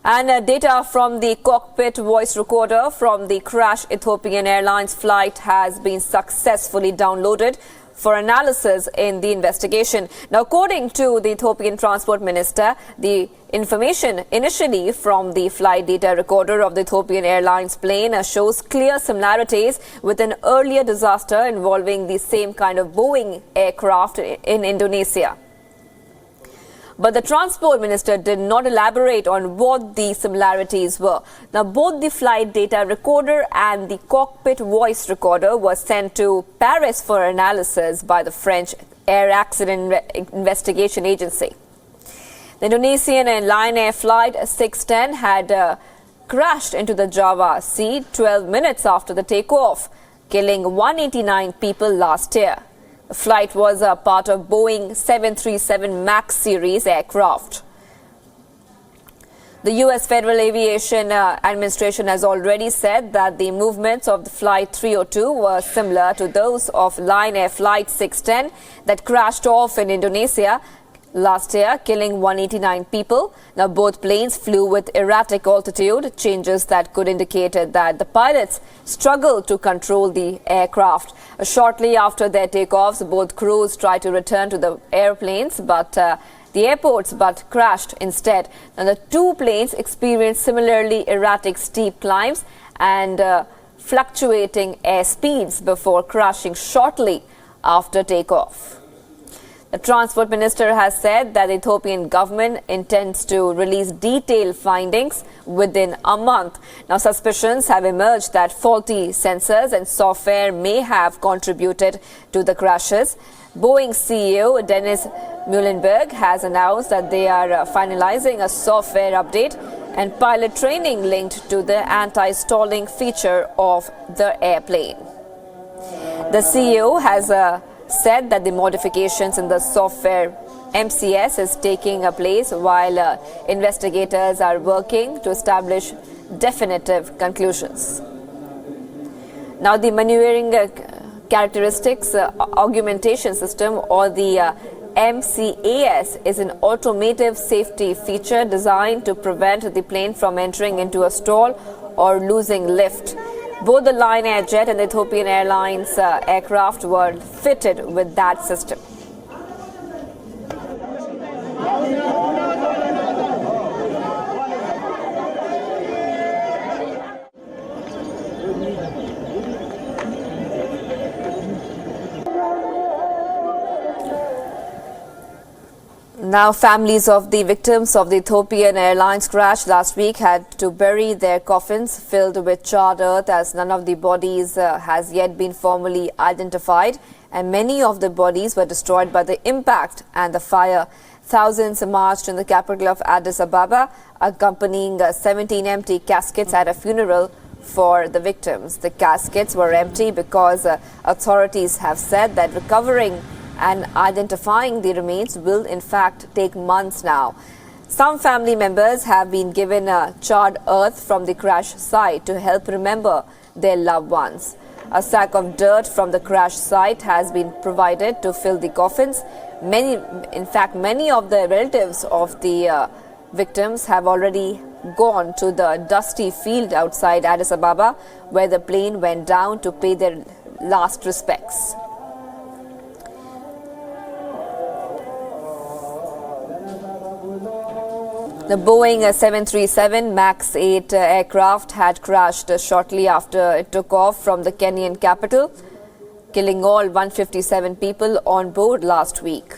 And data from the cockpit voice recorder from the crashed Ethiopian Airlines flight has been successfully downloaded for analysis in the investigation. Now, according to the Ethiopian Transport Minister, the information initially from the flight data recorder of the Ethiopian Airlines plane shows clear similarities with an earlier disaster involving the same kind of Boeing aircraft in Indonesia. But the Transport Minister did not elaborate on what the similarities were. Now, both the flight data recorder and the cockpit voice recorder were sent to Paris for analysis by the French Air Accident Investigation Agency. The Indonesian Lion Air Flight 610 had crashed into the Java Sea 12 minutes after the takeoff, killing 189 people last year. The flight was a part of Boeing 737 MAX series aircraft. The U.S. Federal Aviation Administration has already said that the movements of the Flight 302 were similar to those of Lion Air Flight 610 that crashed off in Indonesia last year, killing 189 people. Now, both planes flew with erratic altitude changes that could indicate that the pilots struggled to control the aircraft. Shortly after their takeoffs, both crews tried to return to the airports, but crashed instead. Now, the two planes experienced similarly erratic steep climbs and fluctuating air speeds before crashing shortly after takeoff. The Transport Minister has said that the Ethiopian government intends to release detailed findings within a month. Now, suspicions have emerged that faulty sensors and software may have contributed to the crashes. Boeing CEO Dennis Muilenburg has announced that they are finalizing a software update and pilot training linked to the anti-stalling feature of the airplane. The CEO has said that the modifications in the software MCAS is taking place while investigators are working to establish definitive conclusions. Now, the maneuvering Characteristics Augmentation System, or the MCAS, is an automotive safety feature designed to prevent the plane from entering into a stall or losing lift. Both the Lion Air jet and the Ethiopian Airlines aircraft were fitted with that system. Now, families of the victims of the Ethiopian Airlines crash last week had to bury their coffins filled with charred earth, as none of the bodies has yet been formally identified, and many of the bodies were destroyed by the impact and the fire. Thousands marched in the capital of Addis Ababa, accompanying 17 empty caskets at a funeral for the victims. The caskets were empty because authorities have said that recovering and identifying the remains will in fact take months now. Some family members have been given charred earth from the crash site to help remember their loved ones. A sack of dirt from the crash site has been provided to fill the coffins. Many of the relatives of the victims have already gone to the dusty field outside Addis Ababa, where the plane went down to pay their last respects. The Boeing 737 MAX 8 aircraft had crashed shortly after it took off from the Kenyan capital, killing all 157 people on board last week.